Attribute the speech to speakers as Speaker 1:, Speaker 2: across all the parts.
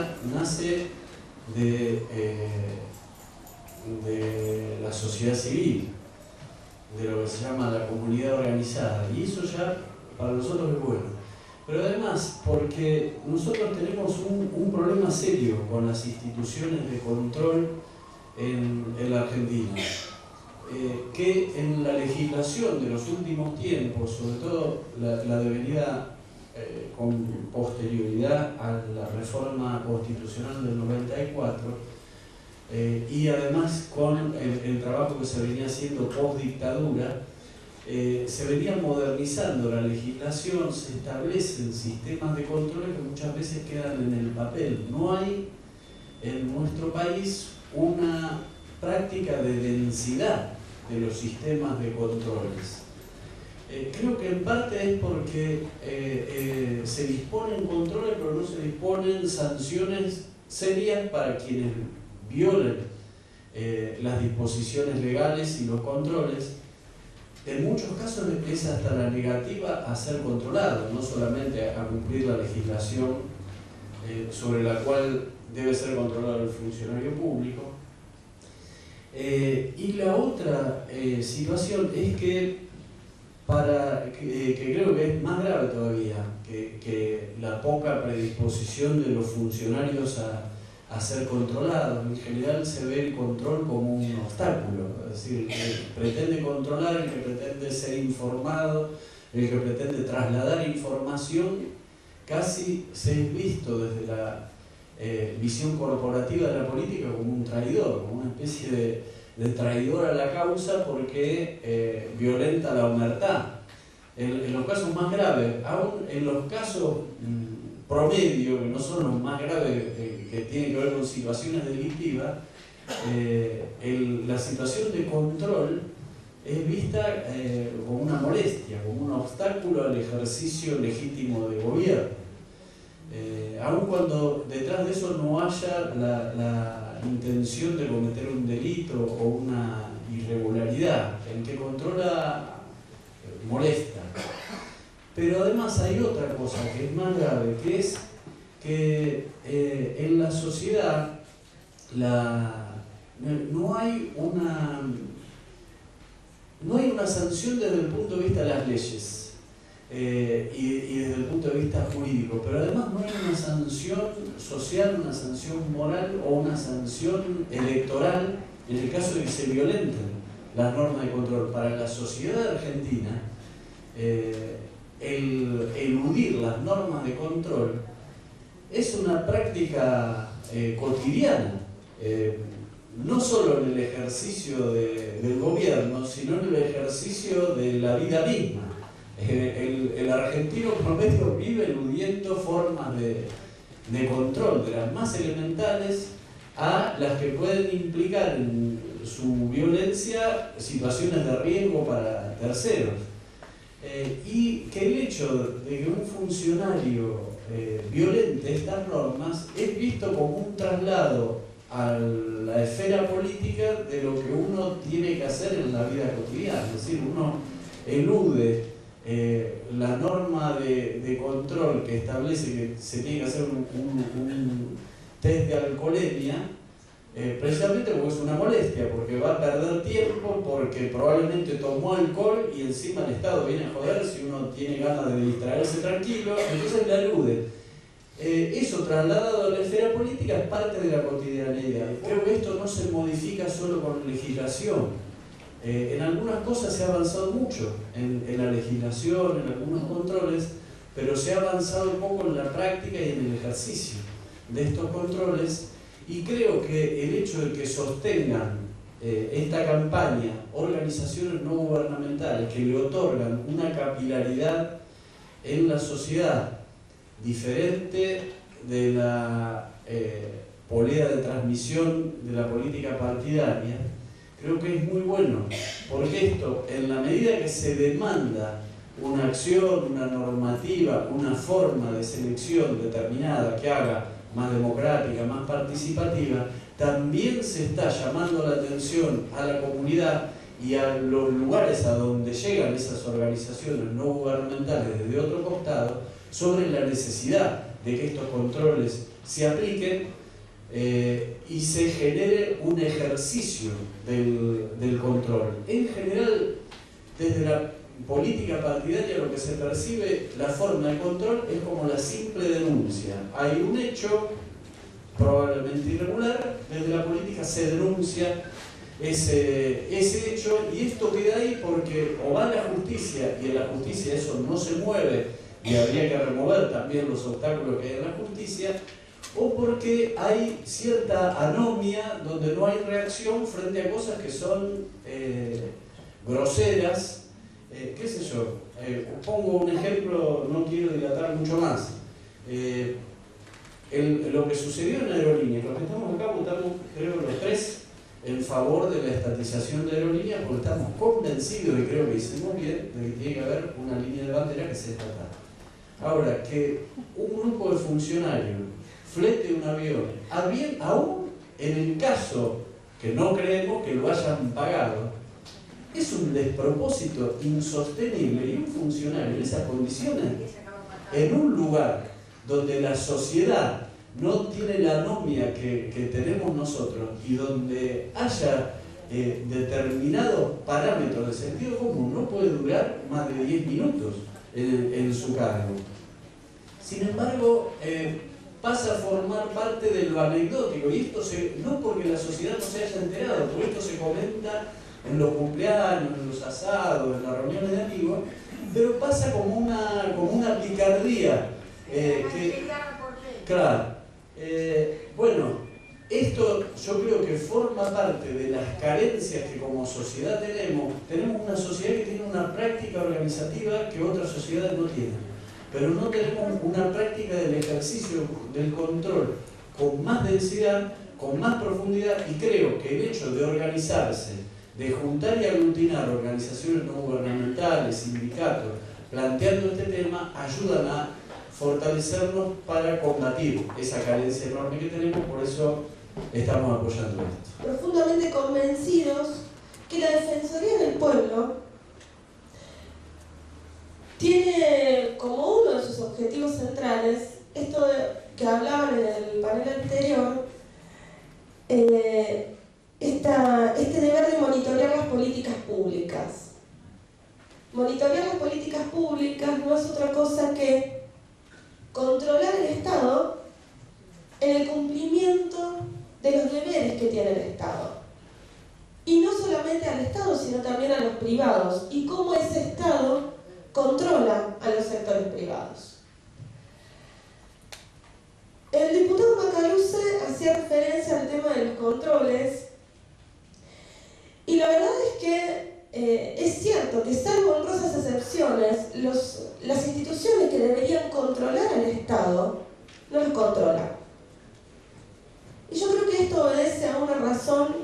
Speaker 1: democracia nace de la sociedad civil, de lo que se llama la comunidad organizada, y eso ya para nosotros es bueno. Pero además, porque nosotros tenemos un problema serio con las instituciones de control en la Argentina, que en la legislación de los últimos tiempos, sobre todo la devenida con posterioridad a la reforma constitucional del 94, y además con el trabajo que se venía haciendo post-dictadura, se venía modernizando la legislación, se establecen sistemas de control que muchas veces quedan en el papel. No hay en nuestro país una práctica de densidad de los sistemas de controles. Creo que en parte es porque se disponen controles, pero no se disponen sanciones serias para quienes violen las disposiciones legales y los controles. En muchos casos es hasta la negativa a ser controlado, no solamente a cumplir la legislación sobre la cual debe ser controlado el funcionario público. Y la otra situación es que creo que es más grave todavía que la poca predisposición de los funcionarios a ser controlados. En general se ve el control como un obstáculo, es decir, el que pretende controlar, el que pretende ser informado, el que pretende trasladar información, casi se es visto desde la visión corporativa de la política como un traidor, como una especie de traidor a la causa porque violenta la omertad. En los casos más graves, aún en los casos promedio, que no son los más graves, que tienen que ver con situaciones delictivas, la situación de control es vista como una molestia, como un obstáculo al ejercicio legítimo de gobierno. Aun cuando detrás de eso no haya la intención de cometer un delito o una irregularidad, el que controla molesta. Pero además hay otra cosa que es más grave, que es que en la sociedad no hay una sanción desde el punto de vista de las leyes y desde el punto de vista jurídico, pero además no hay una sanción social, una sanción moral o una sanción electoral en el caso de que se violenten las normas de control. Para la sociedad argentina, el eludir las normas de control es una práctica cotidiana, no solo en el ejercicio del gobierno, sino en el ejercicio de la vida misma. El argentino promedio vive eludiendo formas de control, de las más elementales a las que pueden implicar en su violencia situaciones de riesgo para terceros. Y que el hecho de que un funcionario violente estas normas es visto como un traslado a la esfera política de lo que uno tiene que hacer en la vida cotidiana. Es decir, uno elude la norma de control que establece que se tiene que hacer un test de alcoholemia, precisamente porque es una molestia, porque va a perder tiempo, porque probablemente tomó alcohol y encima el Estado viene a joder si uno tiene ganas de distraerse tranquilo, entonces la elude. Eso trasladado a la esfera política es parte de la cotidianidad. Creo que esto no se modifica solo con legislación. En algunas cosas se ha avanzado mucho, en la legislación, en algunos controles, pero se ha avanzado poco en la práctica y en el ejercicio de estos controles. Y creo que el hecho de que sostengan esta campaña organizaciones no gubernamentales que le otorgan una capilaridad en la sociedad diferente de la polea de transmisión de la política partidaria, creo que es muy bueno, porque esto, en la medida que se demanda una acción, una normativa, una forma de selección determinada que haga más democrática, más participativa, también se está llamando la atención a la comunidad y a los lugares a donde llegan esas organizaciones no gubernamentales desde otro costado sobre la necesidad de que estos controles se apliquen y se genere un ejercicio del control. En general, desde la política partidaria lo que se percibe, la forma de control es como la simple denuncia. Hay un hecho probablemente irregular, desde la política se denuncia ese hecho y esto queda ahí porque o va a la justicia y en la justicia eso no se mueve y habría que remover también los obstáculos que hay en la justicia, o porque hay cierta anomia donde no hay reacción frente a cosas que son groseras, qué sé yo. Pongo un ejemplo, no quiero dilatar mucho más. Lo que sucedió en Aerolíneas, los que estamos acá votamos, creo, los tres en favor de la estatización de Aerolíneas porque estamos convencidos, y creo que hicimos bien, de que tiene que haber una línea de bandera que sea estatal. Ahora, que un grupo de funcionarios flete un avión, aún en el caso que no creemos que lo hayan pagado, es un despropósito insostenible, y un funcionario en esas condiciones, en un lugar donde la sociedad no tiene la anomia que tenemos nosotros y donde haya determinados parámetros de sentido común, no puede durar más de 10 minutos en su cargo. Sin embargo, pasa a formar parte de lo anecdótico, y esto no porque la sociedad no se haya enterado, porque esto se comenta en los cumpleaños, en los asados, en las reuniones de amigos, pero pasa como una picardía. Claro. Bueno, esto yo creo que forma parte de las carencias que como sociedad tenemos. Tenemos una sociedad que tiene una práctica organizativa que otras sociedades no tienen, pero no tenemos una práctica del ejercicio del control con más densidad, con más profundidad, y creo que el hecho de organizarse, de juntar y aglutinar organizaciones no gubernamentales, sindicatos, planteando este tema, ayudan a fortalecernos para combatir esa carencia enorme que tenemos. Por eso estamos apoyando esto.
Speaker 2: Profundamente convencidos que la Defensoría del Pueblo tiene como uno de sus objetivos centrales esto que hablaban en el panel anterior, este deber de monitorear las políticas públicas. Monitorear las políticas públicas no es otra cosa que controlar el Estado en el cumplimiento de los deberes que tiene el Estado. Y no solamente al Estado, sino también a los privados. Y cómo ese Estado controla a los sectores privados. El diputado Macaluce hacía referencia al tema de los controles, y la verdad es que es cierto que, salvo honrosas excepciones, las instituciones que deberían controlar al Estado no los controlan. Y yo creo que esto obedece a una razón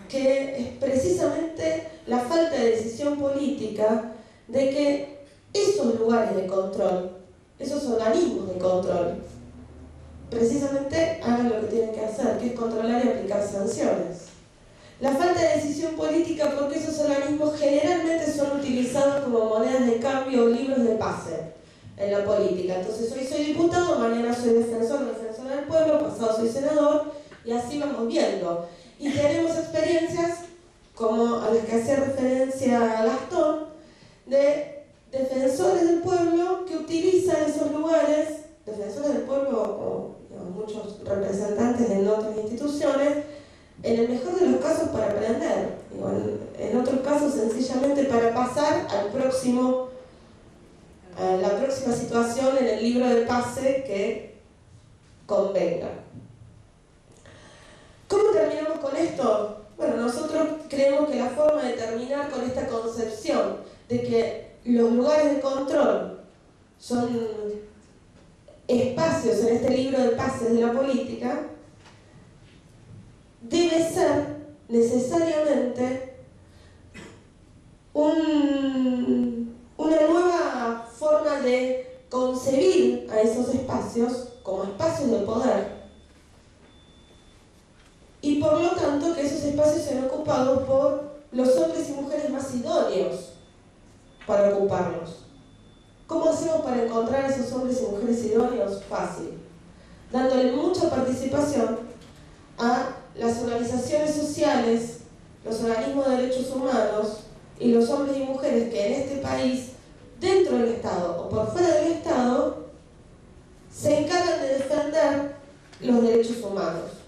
Speaker 2: que es precisamente la falta de decisión política de que esos lugares de control, esos organismos de control, precisamente hagan lo que tienen que hacer, que es controlar y aplicar sanciones. La falta de decisión política porque esos organismos generalmente son utilizados como monedas de cambio o libros de pase en la política. Entonces hoy soy diputado, mañana soy defensora del pueblo, pasado soy senador, y así vamos viendo. Y tenemos experiencias como a las que hacía referencia Gastón, de defensores del pueblo que utilizan esos lugares, defensores del pueblo o muchos representantes en otras instituciones, en el mejor de los casos para aprender, en otros casos sencillamente para pasar a la próxima situación en el libro de pase que convenga. ¿Cómo terminamos con esto? Bueno, nosotros creemos que la forma de terminar con esta concepción de que los lugares de control son espacios en este libro de pases de la política debe ser necesariamente una nueva forma de concebir a esos espacios como espacios de poder, y por lo tanto que esos espacios sean ocupados por los hombres y mujeres más idóneos para ocuparlos. ¿Cómo hacemos para encontrar esos hombres y mujeres idóneos? Fácil. dándole mucha participación a las organizaciones sociales, los organismos de derechos humanos y los hombres y mujeres que en este país, dentro del Estado o por fuera del Estado, se encargan de defender los derechos humanos.